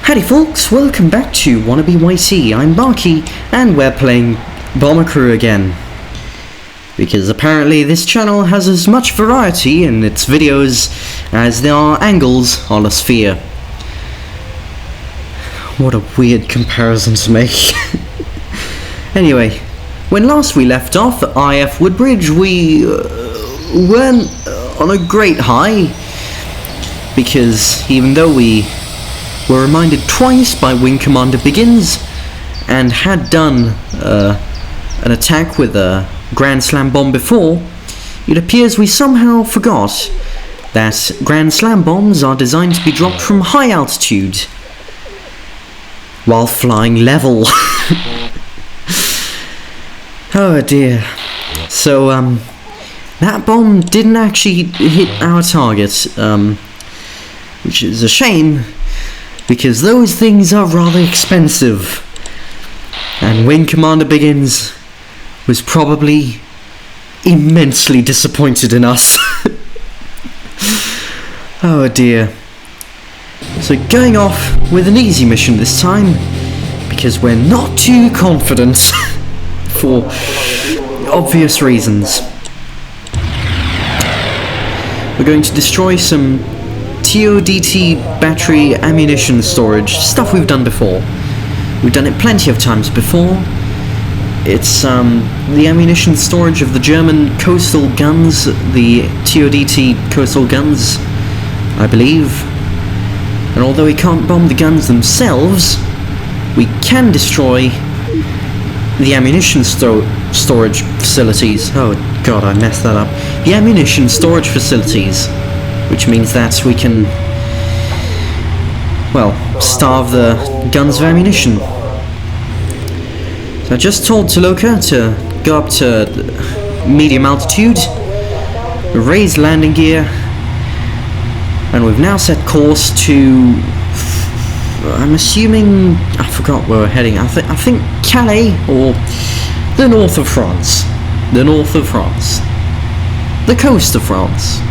Howdy folks, welcome back to Wannabe YT. I'm Barky, and we're playing Bomber Crew again. Because apparently this channel has as much variety in its videos as there are angles on a sphere. What a weird comparison to make. Anyway, when last we left off at IF Woodbridge, we weren't on a great high. Because even though we were reminded twice by Wing Commander Biggins and had done an attack with a Grand Slam bomb before, it appears we somehow forgot that Grand Slam bombs are designed to be dropped from high altitude while flying level. Oh dear. So that bomb didn't actually hit our target, which is a shame, because those things are rather expensive, and Wing Commander Biggins was probably immensely disappointed in us. Oh dear. So going off with an easy mission this time, because we're not too confident, for obvious reasons. We're going to destroy some TODT battery ammunition storage, stuff we've done before. We've done it plenty of times before. It's the ammunition storage of the German coastal guns, the TODT coastal guns, I believe. And although we can't bomb the guns themselves, we can destroy the ammunition storage facilities. Oh god, I messed that up. The ammunition storage facilities, which means that we can, well, starve the guns of ammunition. So I just told Toloka to go up to medium altitude, raise landing gear, and we've now set course to, I'm assuming, I forgot where we're heading, I think Calais, or the north of France. The north of France. The coast of France.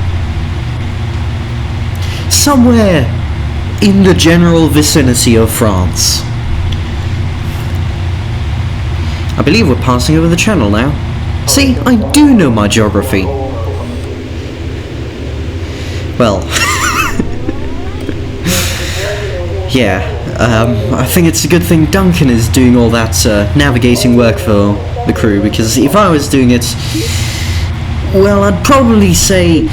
Somewhere in the general vicinity of France. I believe we're passing over the channel now. See, I do know my geography. Well, yeah, I think it's a good thing Duncan is doing all that navigating work for the crew, because if I was doing it, well, I'd probably say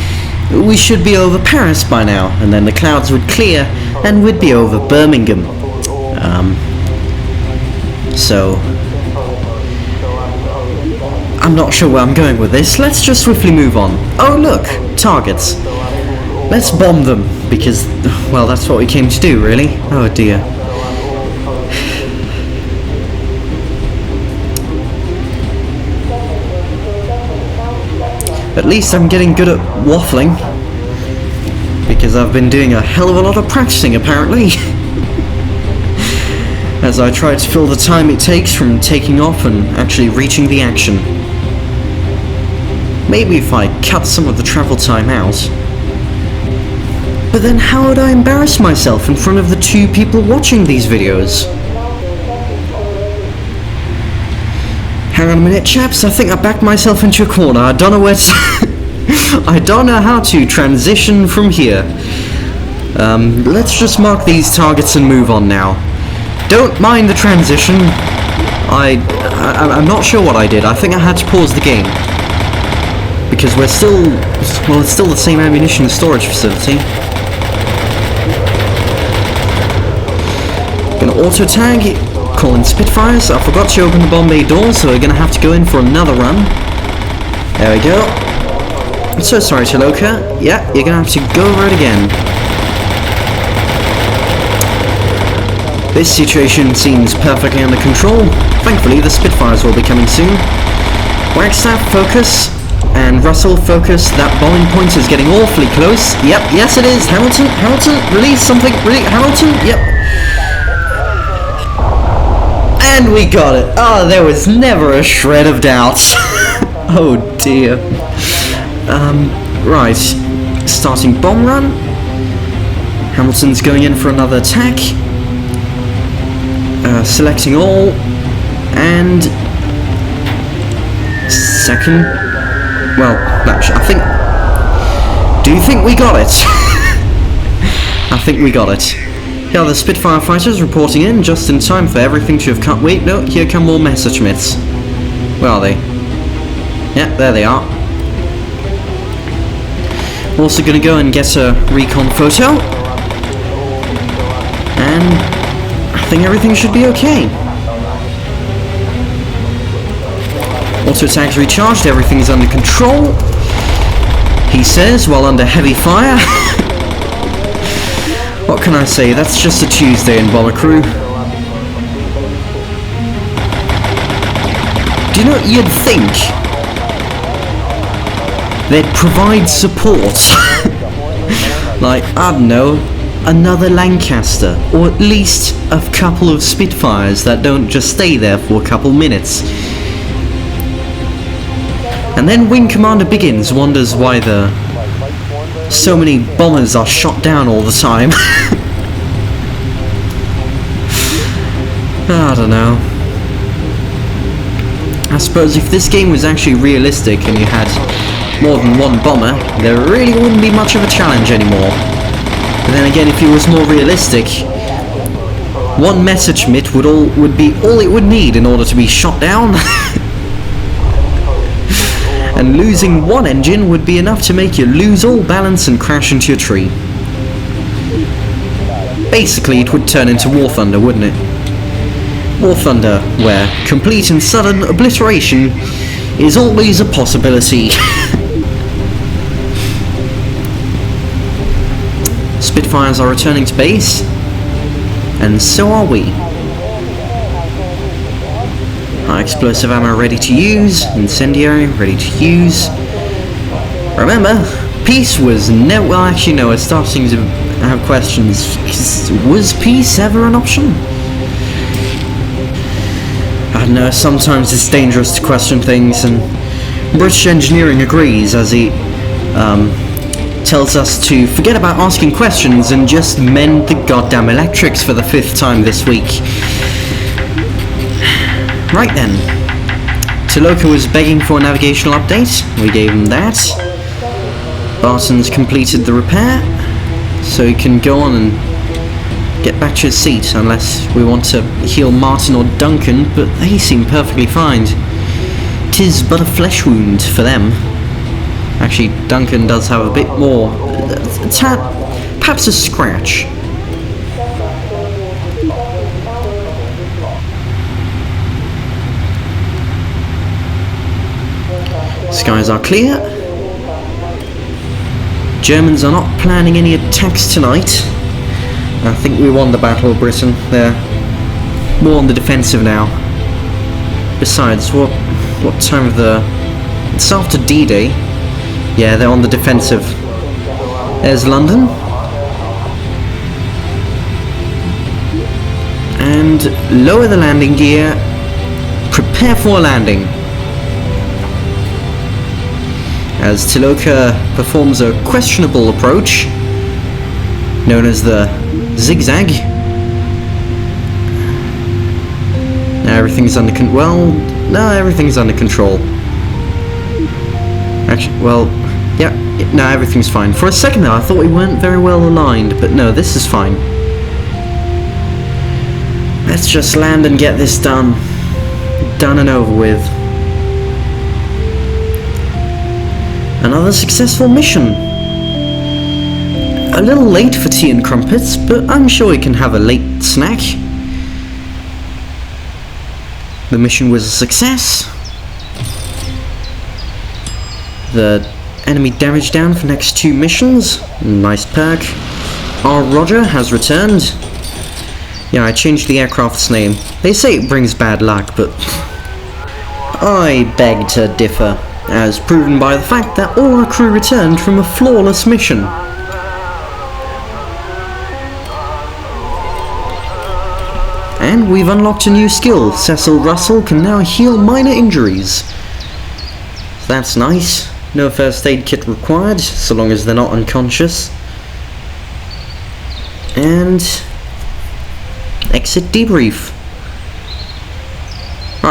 we should be over Paris by now, and then the clouds would clear and we'd be over Birmingham. So I'm not sure where I'm going with this. Let's just swiftly move on. Oh look, targets. Let's bomb them, because, well, that's what we came to do, really. Oh dear. At least I'm getting good at waffling, because I've been doing a hell of a lot of practicing, apparently. As I try to fill the time it takes from taking off and actually reaching the action. Maybe if I cut some of the travel time out. But then how would I embarrass myself in front of the 2 people watching these videos? Hang on a minute, chaps, I think I backed myself into a corner. I don't know where to I don't know how to transition from here. Let's just mark these targets and move on now. Don't mind the transition. I'm not sure what I did. I think I had to pause the game. Because we're still, well, it's still the same ammunition storage facility. Gonna auto tag. Calling Spitfires. I forgot to open the bomb bay door, so we're gonna have to go in for another run. There we go. I'm so sorry, Toloka. Yeah, you're gonna have to go over it again. This situation seems perfectly under control. Thankfully, the Spitfires will be coming soon. Wagstaff, focus. And Russell, focus. That bombing point is getting awfully close. Yep, yes it is. Hamilton, release something. Hamilton, yep. And we got it. Oh, there was never a shred of doubt. Oh dear. Right. Starting bomb run. Hamilton's going in for another attack. Selecting all, and second. Well, actually, do you think we got it? I think we got it. Here are the Spitfire fighters reporting in just in time for everything to have cut. Wait, no, here come more Messerschmitts. Where are they? Yeah, there they are. Also gonna go and get a recon photo. And I think everything should be okay. Auto tags recharged, everything's under control. He says, while under heavy fire. What can I say? That's just a Tuesday in Bomber Crew. Do you know, you'd think they'd provide support. Like, I don't know, another Lancaster, or at least a couple of Spitfires that don't just stay there for a couple minutes. And then Wing Commander Biggins wonders why so many bombers are shot down all the time. I don't know. I suppose if this game was actually realistic and you had more than one bomber, there really wouldn't be much of a challenge anymore. But then again, if it was more realistic, one Messerschmitt would be all it would need in order to be shot down. And losing one engine would be enough to make you lose all balance and crash into a tree. Basically, it would turn into War Thunder, wouldn't it? War Thunder, where complete and sudden obliteration is always a possibility. Spitfires are returning to base, and so are we. High explosive ammo ready to use, incendiary ready to use. Remember, peace was never. Well, actually, no, it's starting to have questions. Was peace ever an option? I don't know, sometimes it's dangerous to question things, and British Engineering agrees as he tells us to forget about asking questions and just mend the goddamn electrics for the 5th time this week. Right then, Toloka was begging for a navigational update. We gave him that. Barton's completed the repair, so he can go on and get back to his seat, unless we want to heal Martin or Duncan, but they seem perfectly fine. 'Tis but a flesh wound for them. Actually, Duncan does have a bit more, perhaps a scratch. Skies are clear. Germans are not planning any attacks tonight. I think we won the Battle of Britain. They're more on the defensive now. Besides, what time of the... It's after D-Day. Yeah, they're on the defensive. There's London. And lower the landing gear. Prepare for landing. As Toloka performs a questionable approach, known as the zigzag. Now everything's under everything's under control. Actually, well, yeah, no, everything's fine. For a second there, I thought we weren't very well aligned, but no, this is fine. Let's just land and get this done and over with. Another successful mission. A little late for tea and crumpets, but I'm sure we can have a late snack. The mission was a success. The enemy damage down for next 2 missions. Nice perk. Our Roger has returned. Yeah, I changed the aircraft's name. They say it brings bad luck, but I beg to differ, as proven by the fact that all our crew returned from a flawless mission. And we've unlocked a new skill. Cecil Russell can now heal minor injuries. That's nice. No first aid kit required, so long as they're not unconscious. And exit debrief.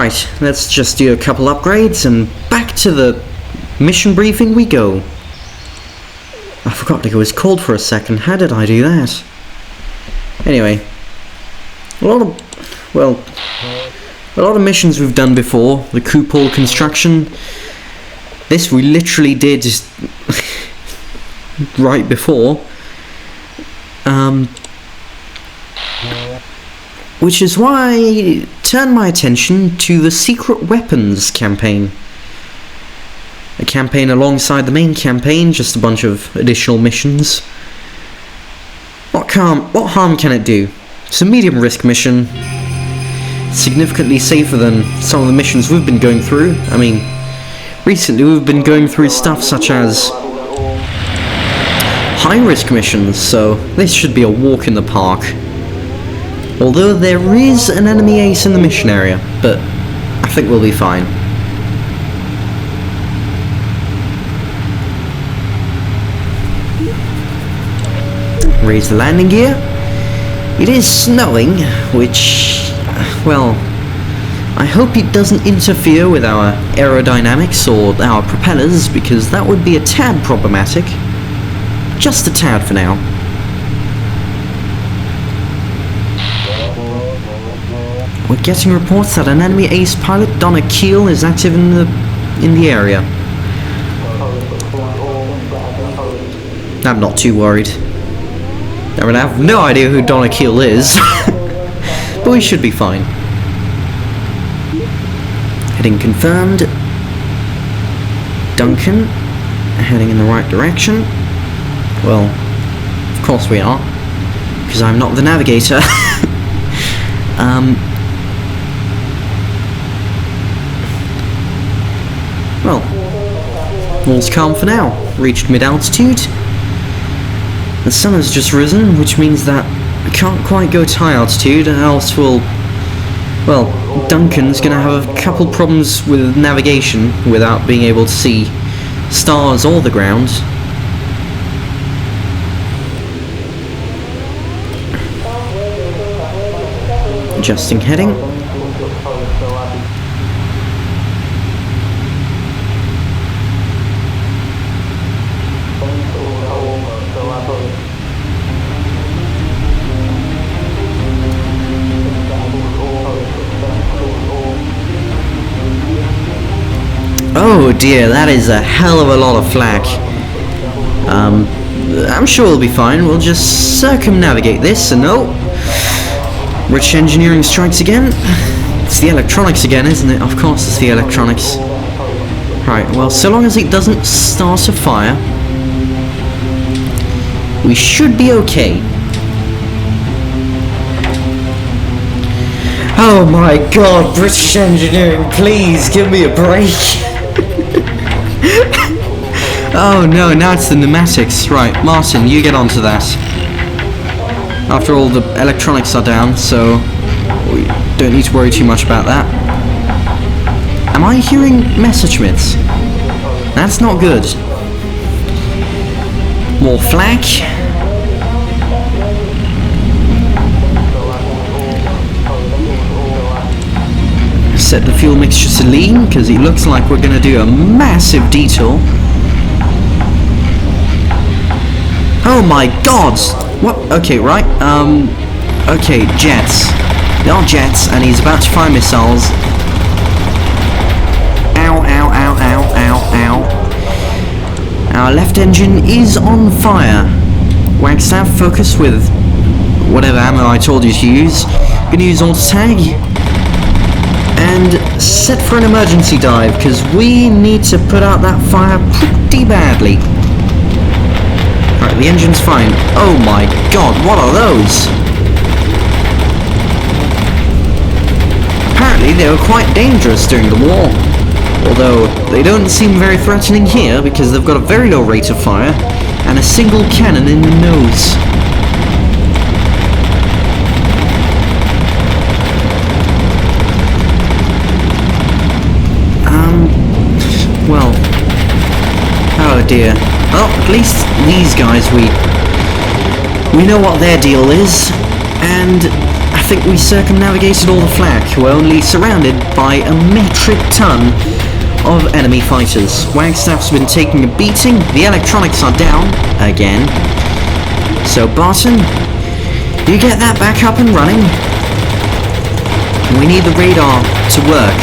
Right, let's just do a couple upgrades and back to the mission briefing we go. I forgot it was called for a second. How did I do that? Anyway, a lot of missions we've done before. The Coupole construction. This we literally did just right before. Which is why I turned my attention to the Secret Weapons campaign. A campaign alongside the main campaign, just a bunch of additional missions. What harm can it do? It's a medium risk mission. Significantly safer than some of the missions we've been going through. I mean, recently we've been going through stuff such as high risk missions, so this should be a walk in the park. Although there is an enemy ace in the mission area, but I think we'll be fine. Raise the landing gear. It is snowing, which, well, I hope it doesn't interfere with our aerodynamics or our propellers, because that would be a tad problematic. Just a tad for now. We're getting reports that an enemy ace pilot, Donna Keel, is active in the area. I'm not too worried. I mean, I have no idea who Donna Keel is, but we should be fine. Heading confirmed. Duncan, heading in the right direction. Well, of course we are, because I'm not the navigator. Well, all's calm for now. Reached mid-altitude. The sun has just risen, which means that I can't quite go to high altitude, else well, Duncan's gonna have a couple problems with navigation without being able to see stars or the ground. Adjusting heading. Oh dear, that is a hell of a lot of flak. I'm sure we'll be fine. We'll just circumnavigate this and rich engineering strikes again. It's the electronics again, isn't it? Of course it's the electronics. Right, well, so long as it doesn't start a fire, we should be okay. Oh my god, British engineering, please give me a break. Oh no, now it's the pneumatics. Right, Martin, you get onto that. After all, the electronics are down, so we don't need to worry too much about that. Am I hearing Messerschmitts? That's not good. More flak. Set the fuel mixture to lean, because it looks like we're going to do a massive detour. Oh my god! What? Okay, right. Okay, jets. They are jets, and he's about to fire missiles. Ow, ow, ow, ow, ow, ow. Our left engine is on fire. Wagstaff, focus with whatever ammo I told you to use. Gonna use auto tag. And set for an emergency dive, because we need to put out that fire pretty badly. Right, the engine's fine. Oh my god, what are those? Apparently they were quite dangerous during the war. Although, they don't seem very threatening here, because they've got a very low rate of fire, and a single cannon in the nose. Well, oh dear. Well, at least these guys, we know what their deal is, and I think we circumnavigated all the flak. We're only surrounded by a metric ton of enemy fighters. Wagstaff's been taking a beating. The electronics are down again. So Barton, you get that back up and running. We need the radar to work.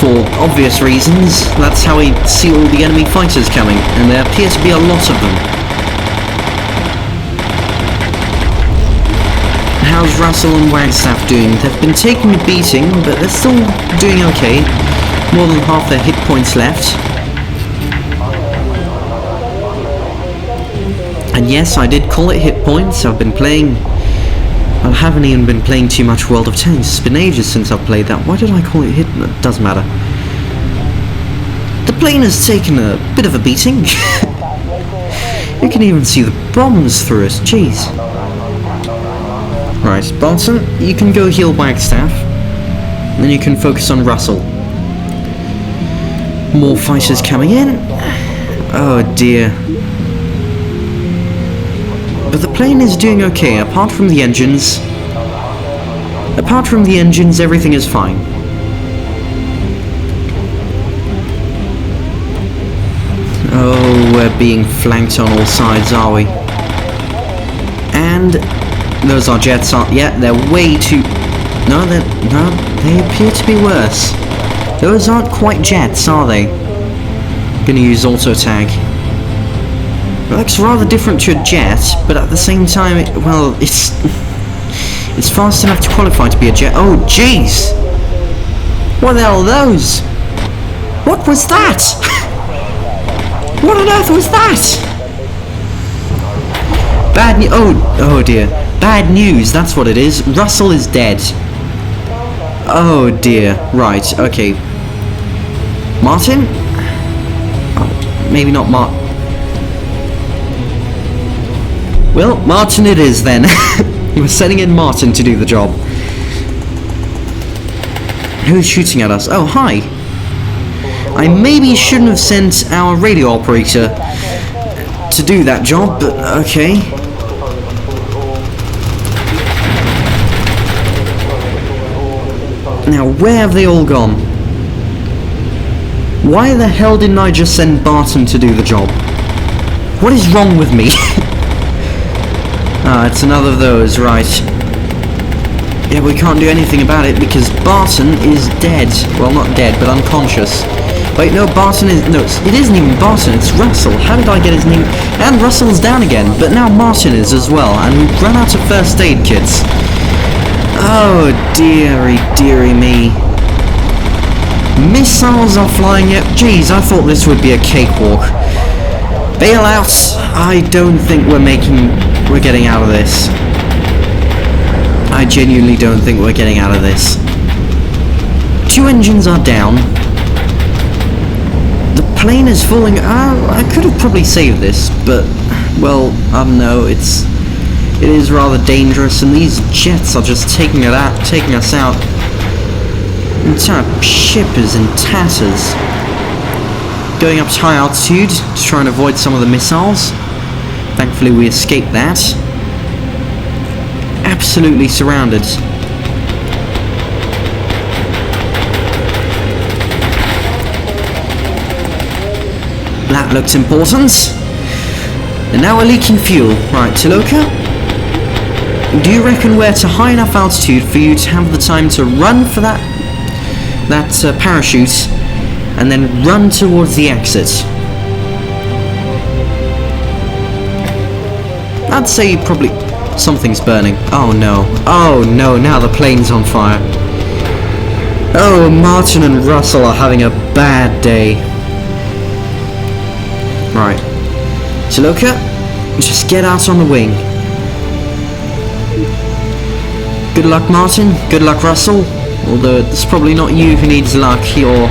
For obvious reasons, that's how we see all the enemy fighters coming, and there appear to be a lot of them. How's Russell and Wagstaff doing? They've been taking a beating, but they're still doing okay. More than half their hit points left. And yes, I did call it hit points. I've been playing... I haven't even been playing too much World of Tanks. It's been ages since I've played that. Why did I call it hit? It doesn't matter. The plane has taken a bit of a beating. You can even see the bombs through it. Jeez. Right, Barton, you can go heal Wagstaff. Then you can focus on Russell. More fighters coming in. Oh dear. But the plane is doing okay, apart from the engines. Apart from the engines, everything is fine. Oh, we're being flanked on all sides, are we? And those are jets, aren't? Yeah, they're way too... No, they appear to be worse. Those aren't quite jets, are they? Gonna use auto tag. It looks rather different to a jet, but at the same time, it's fast enough to qualify to be a jet. Oh, jeez! What the hell are those? What was that? What on earth was that? Bad news. Oh dear. Bad news, that's what it is. Russell is dead. Oh dear. Right, okay. Martin? Oh, maybe not Martin. Well, Martin it is then. We're sending in Martin to do the job. Who's shooting at us? Oh, hi. I maybe shouldn't have sent our radio operator to do that job, but okay. Now, where have they all gone? Why the hell didn't I just send Barton to do the job? What is wrong with me? Ah, it's another of those, right. Yeah, we can't do anything about it because Barton is dead. Well, not dead, but unconscious. Wait, no, Barton is... No, it isn't even Barton, it's Russell. How did I get his name? And Russell's down again, but now Martin is as well, and we've run out of first aid kits. Oh, dearie, dearie me. Missiles are flying out. Jeez, I thought this would be a cakewalk. Bail out. I don't think we're getting out of this. I genuinely don't think we're getting out of this. 2 engines are down. The plane is falling. I could have probably saved this, but well, I don't know. It is rather dangerous, and these jets are just taking us out. The entire ship is in tatters. Going up to high altitude to try and avoid some of the missiles. Thankfully we escaped that. Absolutely surrounded. That looks important. And now we're leaking fuel. Right, Toloka? Do you reckon we're at a high enough altitude for you to have the time to run for that parachute and then run towards the exit? I'd say probably... Something's burning. Oh no. Oh no, now the plane's on fire. Oh, Martin and Russell are having a bad day. Right. Toloka, just get out on the wing. Good luck, Martin. Good luck, Russell. Although it's probably not you who needs luck. Your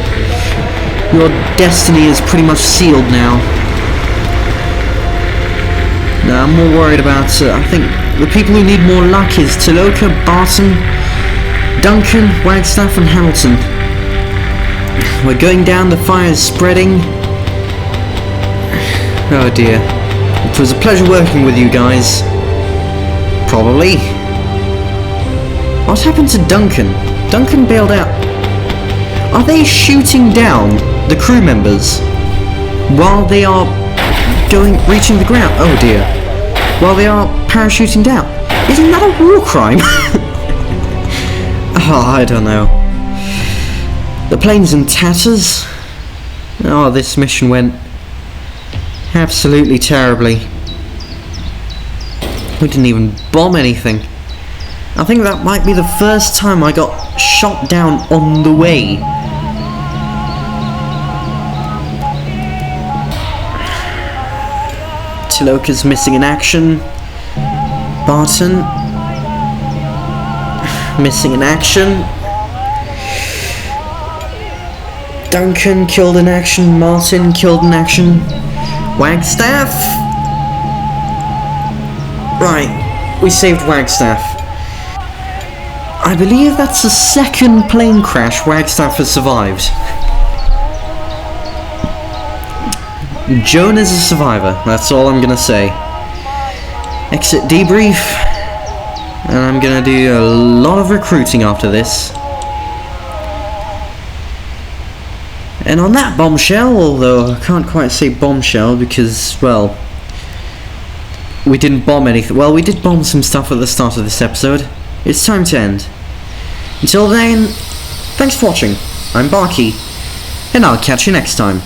destiny is pretty much sealed now. No, I'm more worried about, I think the people who need more luck is Toloka, Barton, Duncan, Wagstaff and Hamilton. We're going down, the fire's spreading. Oh dear. It was a pleasure working with you guys. Probably. What happened to Duncan? Duncan bailed out. Are they shooting down the crew members while they are reaching the ground? Oh dear. While they are parachuting down. Isn't that a war crime? Oh, I don't know. The plane's in tatters. Oh, this mission went absolutely terribly. We didn't even bomb anything. I think that might be the first time I got shot down on the way. Tiloka's missing in action. Barton missing in action. Duncan killed in action. Martin killed in action. Wagstaff. Right, we saved Wagstaff. I believe that's the second plane crash Wagstaff has survived. Joan is a survivor, that's all I'm gonna say. Exit debrief. And I'm gonna do a lot of recruiting after this. And on that bombshell, although I can't quite say bombshell because, well, we didn't bomb anything. Well, we did bomb some stuff at the start of this episode. It's time to end. Until then, thanks for watching. I'm Barky, and I'll catch you next time.